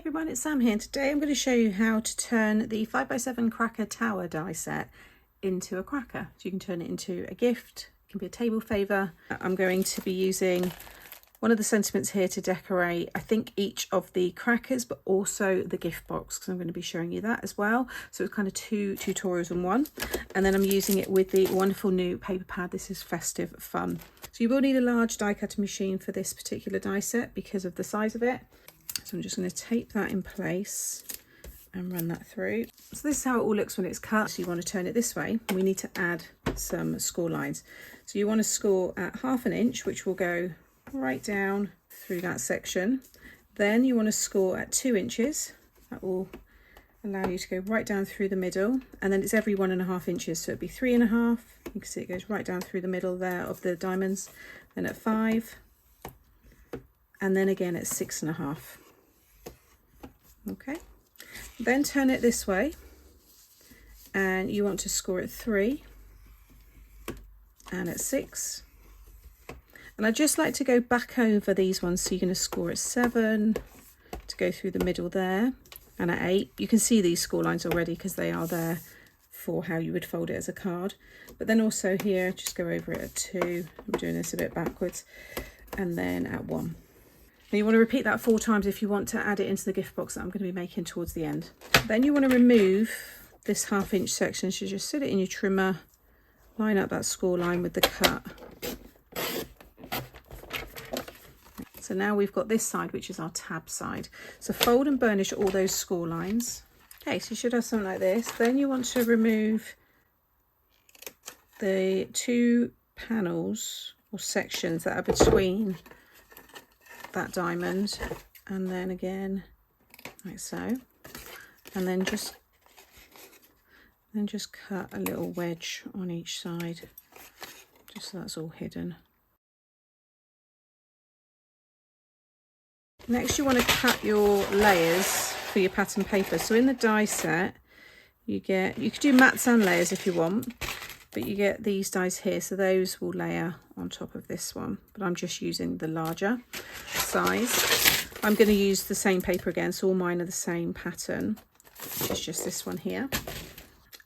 Everyone, it's Sam here. Today I'm going to show you how to turn the 5x7 cracker tower die set into a cracker. So you can turn it into a gift, it can be a table favour. I'm going to be using one of the sentiments here to decorate, I think, each of the crackers, but also the gift box, because I'm going to be showing you that as well. So it's kind of two tutorials in one. And then I'm using it with the wonderful new paper pad. This is festive fun. So you will need a large die cutting machine for this particular die set because of the size of it. So I'm just going to tape that in place and run that through. So this is how it all looks when it's cut. So you want to turn it this way. We need to add some score lines. So you want to score at 1/2 inch, which will go right down through that section. Then you want to score at 2 inches. That will allow you to go right down through the middle. And then it's every 1.5 inches. So it'd be 3.5. You can see it goes right down through the middle there of the diamonds. Then at 5. And then again at 6.5. Okay, then turn it this way and you want to score at 3 and at 6. And I just like to go back over these ones, so you're going to score at 7 to go through the middle there, and at 8. You can see these score lines already because they are there for how you would fold it as a card. But then also here, just go over it at 2. I'm doing this a bit backwards, and then at 1. Now you want to repeat that 4 times if you want to add it into the gift box that I'm going to be making towards the end. Then you want to remove this 1/2 inch section, so just sit it in your trimmer, line up that score line with the cut. So now we've got this side, which is our tab side. So fold and burnish all those score lines. Okay, so you should have something like this. Then you want to remove the 2 panels or sections that are between that diamond, and then again like so, and then just cut a little wedge on each side, just so that's all hidden. Next you want to cut your layers for your pattern paper. So in the die set you could do mats and layers if you want, but you get these dies here, so those will layer on top of this one, but I'm just using the larger size. I'm going to use the same paper again, so all mine are the same pattern, which is just this one here.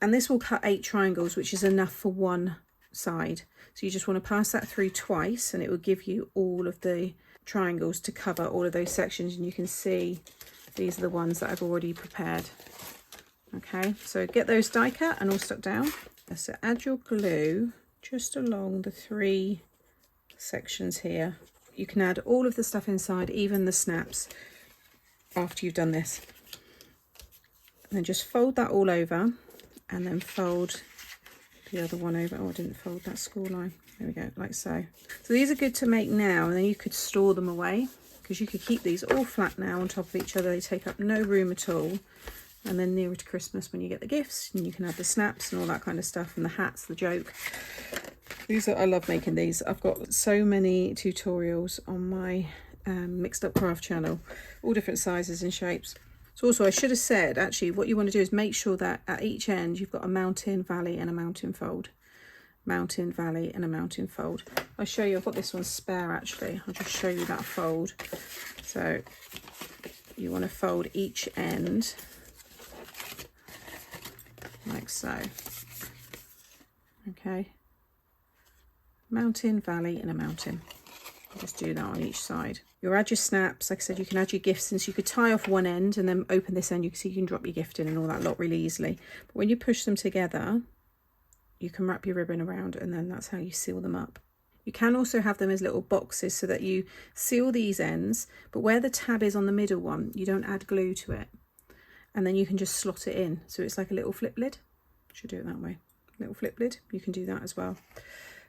And this will cut 8 triangles, which is enough for one side. So you just want to pass that through twice and it will give you all of the triangles to cover all of those sections, and you can see these are the ones that I've already prepared. Okay, so get those die cut and all stuck down. So add your glue just along the 3 sections here. You can add all of the stuff inside, even the snaps, after you've done this. And then just fold that all over, and then fold the other one over. Oh, I didn't fold that score line. There we go, like so. So these are good to make now, and then you could store them away, because you could keep these all flat now on top of each other. They take up no room at all. And then nearer to Christmas, when you get the gifts, and you can have the snaps and all that kind of stuff, and the hats, the joke. I love making these. I've got so many tutorials on my Mixed Up Craft channel, all different sizes and shapes. So also I should have said, actually, what you want to do is make sure that at each end you've got a mountain, valley and a mountain fold. Mountain, valley and a mountain fold. I'll show you, I've got this one spare actually. I'll just show you that fold. So you want to fold each end like so. Okay, mountain, valley and a mountain. Just do that on each side. You'll add your snaps. Like I said, you can add your gifts in, so you could tie off one end and then open this end. You can see you can drop your gift in and all that lot really easily. But when you push them together, you can wrap your ribbon around, and then that's how you seal them up. You can also have them as little boxes so that you seal these ends, but where the tab is on the middle one, you don't add glue to it. And then you can just slot it in, so it's like a little flip lid. Should do it that way. Little flip lid, you can do that as well.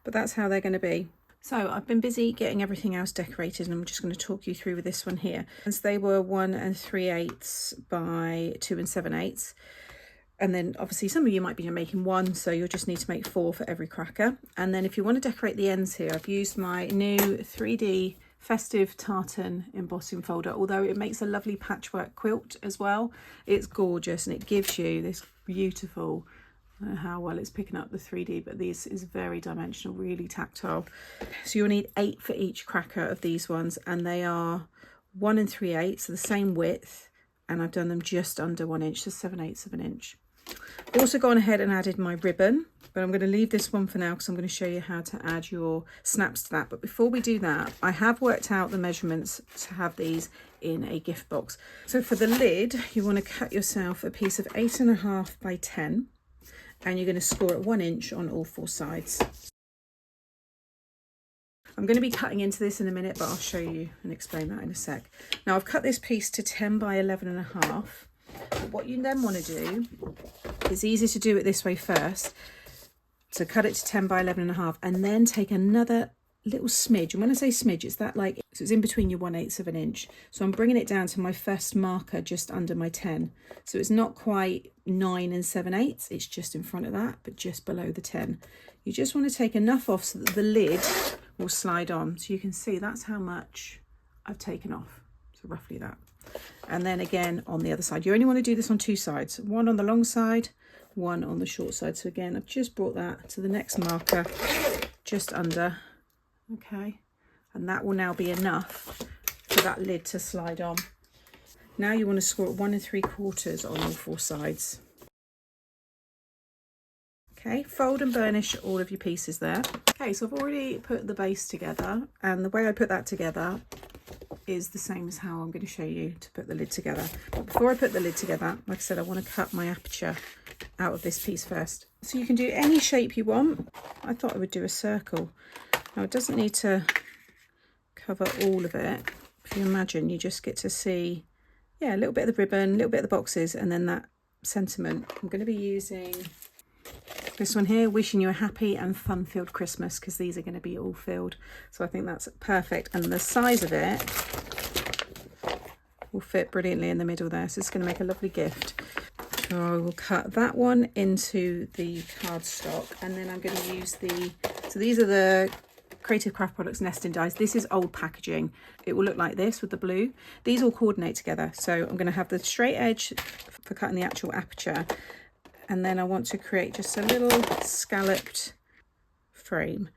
But that's how they're going to be. So I've been busy getting everything else decorated, and I'm just going to talk you through with this one here. And so they were 1 3/8 by 2 7/8. And then obviously some of you might be making 1, so you'll just need to make 4 for every cracker. And then if you want to decorate the ends here, I've used my new 3D festive tartan embossing folder, although it makes a lovely patchwork quilt as well. It's gorgeous, and it gives you this beautiful, I don't know how well it's picking up the 3D, but this is very dimensional, really tactile. So you'll need 8 for each cracker of these ones, and they are 1 3/8, so the same width, and I've done them just under 1 inch, so 7/8 of an inch. I've also gone ahead and added my ribbon, but I'm going to leave this one for now because I'm going to show you how to add your snaps to that. But before we do that, I have worked out the measurements to have these in a gift box. So for the lid, you want to cut yourself a piece of 8.5 by 10, and you're going to score at 1 inch on all 4 sides. I'm going to be cutting into this in a minute, but I'll show you and explain that in a sec. Now I've cut this piece to 10 by 11.5. But what you then want to do, it's easy to do it this way first, to cut it to 10 by 11.5 and then take another little smidge. And when I say smidge, it's that like, so it's in between your 1/8 of an inch. So I'm bringing it down to my first marker just under my 10. So it's not quite 9 7/8, it's just in front of that, but just below the 10. You just want to take enough off so that the lid will slide on. So you can see that's how much I've taken off. So roughly that. And then again on the other side, you only want to do this on 2 sides, one on the long side, one on the short side. So again, I've just brought that to the next marker just under, okay, and that will now be enough for that lid to slide on. Now you want to score at 1 3/4 on all 4 sides. Okay, fold and burnish all of your pieces there. Okay, so I've already put the base together, and the way I put that together is the same as how I'm going to show you to put the lid together. But before I put the lid together, like I said, I want to cut my aperture out of this piece first. So you can do any shape you want. I thought I would do a circle. Now it doesn't need to cover all of it. If you imagine, you just get to see, yeah, a little bit of the ribbon, a little bit of the boxes, and then that sentiment. I'm going to be using this one here, wishing you a happy and fun-filled Christmas, because these are going to be all filled. So I think that's perfect, and the size of it will fit brilliantly in the middle there, so it's going to make a lovely gift. So I will cut that one into the cardstock, and then I'm going to use so these are the Creative Craft Products nesting dies. This is old packaging. It will look like this with the blue. These all coordinate together, so I'm going to have the straight edge for cutting the actual aperture, and then I want to create just a little scalloped frame.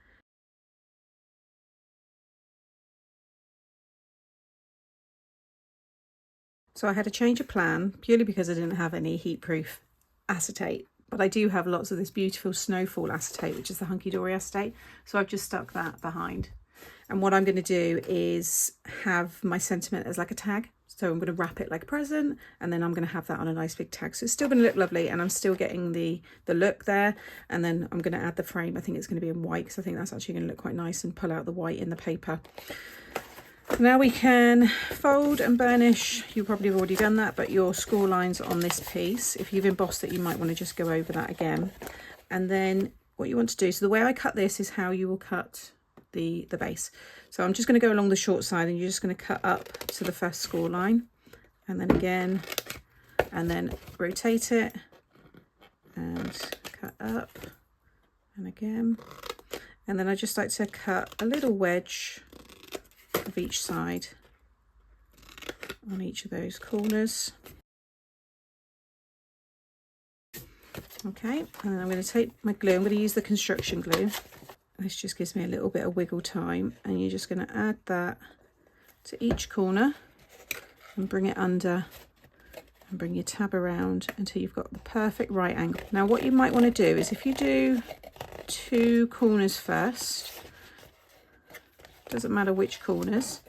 So I had a change of plan purely because I didn't have any heat-proof acetate, but I do have lots of this beautiful snowfall acetate, which is the hunky dory acetate. So I've just stuck that behind. And what I'm going to do is have my sentiment as like a tag. So I'm going to wrap it like a present, and then I'm going to have that on a nice big tag. So it's still going to look lovely, and I'm still getting the look there. And then I'm going to add the frame. I think it's going to be in white, because I think that's actually going to look quite nice, and pull out the white in the paper. Now we can fold and burnish. You probably have already done that, but your score lines on this piece, if you've embossed it, you might want to just go over that again. And then what you want to do, so the way I cut this is how you will cut the base. So I'm just going to go along the short side, and you're just going to cut up to the first score line, and then again, and then rotate it and cut up and again. And then I just like to cut a little wedge of each side on each of those corners. Okay, and then I'm going to take my glue. I'm going to use the construction glue. This just gives me a little bit of wiggle time, and you're just going to add that to each corner and bring it under, and bring your tab around until you've got the perfect right angle. Now what you might want to do is, if you do 2 corners first, doesn't matter which corners,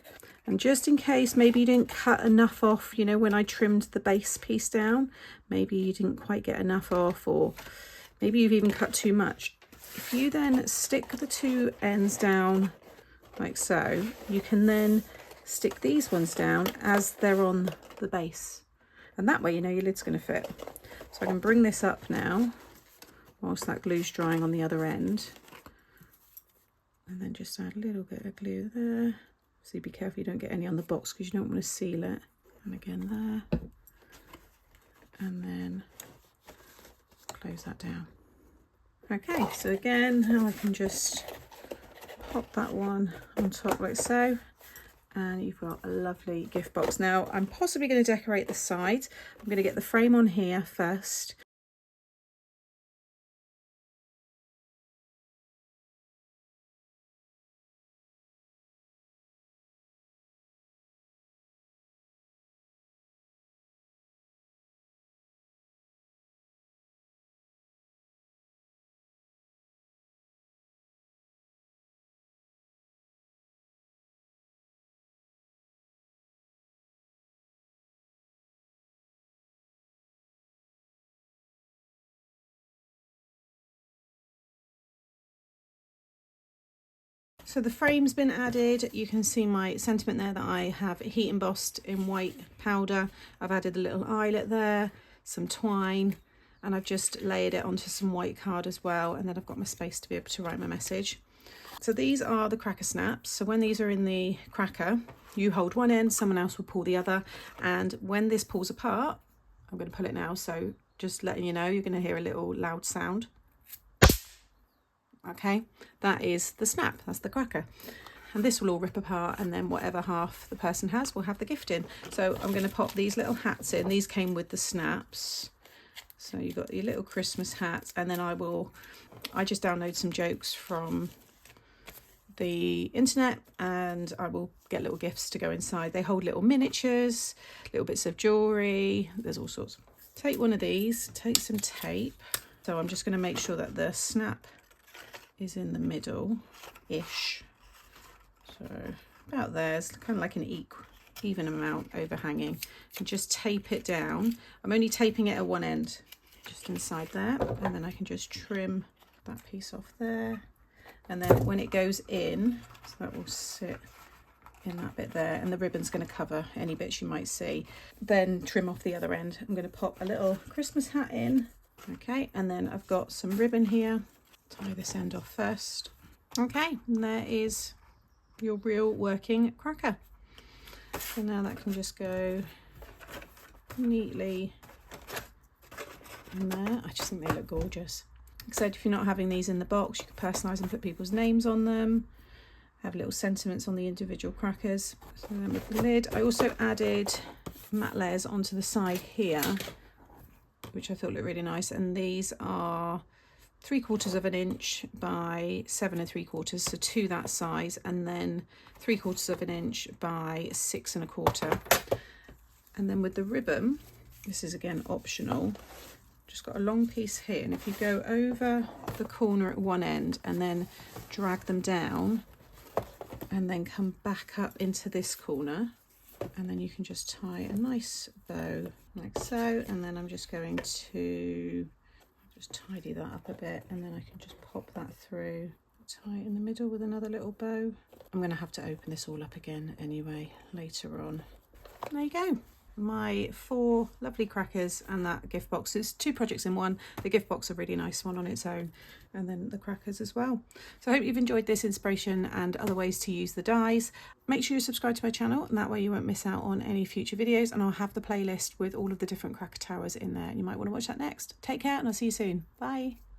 and just in case maybe you didn't cut enough off, you know, when I trimmed the base piece down, maybe you didn't quite get enough off, or maybe you've even cut too much. If you then stick the 2 ends down like so, you can then stick these ones down as they're on the base, and that way you know your lid's going to fit. So I can bring this up now whilst that glue's drying on the other end, and then just add a little bit of glue there. So be careful you don't get any on the box, because you don't want to seal it. And again there, and then close that down. Okay, so again, now I can just pop that one on top like so, and you've got a lovely gift box. Now I'm possibly going to decorate the sides. I'm going to get the frame on here first, So the frame's been added. You can see my sentiment there that I have heat embossed in white powder. I've added a little eyelet there, some twine, and I've just layered it onto some white card as well. And then I've got my space to be able to write my message. So these are the cracker snaps. So when these are in the cracker, you hold one end, someone else will pull the other. And when this pulls apart, I'm going to pull it now. So just letting you know, you're going to hear a little loud sound. Okay, that is the snap, that's the cracker. And this will all rip apart, and then whatever half the person has will have the gift in. So I'm going to pop these little hats in. These came with the snaps. So you've got your little Christmas hats, and then I just download some jokes from the internet, and I will get little gifts to go inside. They hold little miniatures, little bits of jewellery, there's all sorts. Take one of these, take some tape. So I'm just going to make sure that the snap is in the middle-ish. So about there, it's kind of like an even amount overhanging. And just tape it down. I'm only taping it at one end, just inside there. And then I can just trim that piece off there. And then when it goes in, so that will sit in that bit there, and the ribbon's going to cover any bits you might see. Then trim off the other end. I'm going to pop a little Christmas hat in. Okay, and then I've got some ribbon here. Tie this end off first. Okay, and there is your real working cracker. So now that can just go neatly in there. I just think they look gorgeous. Like I said, if you're not having these in the box, you can personalise and put people's names on them. Have little sentiments on the individual crackers. So then with the lid, I also added matte layers onto the side here, which I thought looked really nice. And these are 3/4 of an inch by 7 3/4, so 2 that size, and then 3/4 of an inch by 6 1/4. And then with the ribbon, this is again optional, just got a long piece here, and if you go over the corner at one end and then drag them down and then come back up into this corner, and then you can just tie a nice bow like so. And then I'm just going to just tidy that up a bit, and then I can just pop that through, tie it in the middle with another little bow. I'm going to have to open this all up again anyway later on. There you go, my 4 lovely crackers and that gift box. It's 2 projects in one. The gift box, a really nice one on its own, and then the crackers as well. So I hope you've enjoyed this inspiration and other ways to use the dies. Make sure you subscribe to my channel, and that way you won't miss out on any future videos, and I'll have the playlist with all of the different cracker towers in there, and you might want to watch that next. Take care, and I'll see you soon. Bye.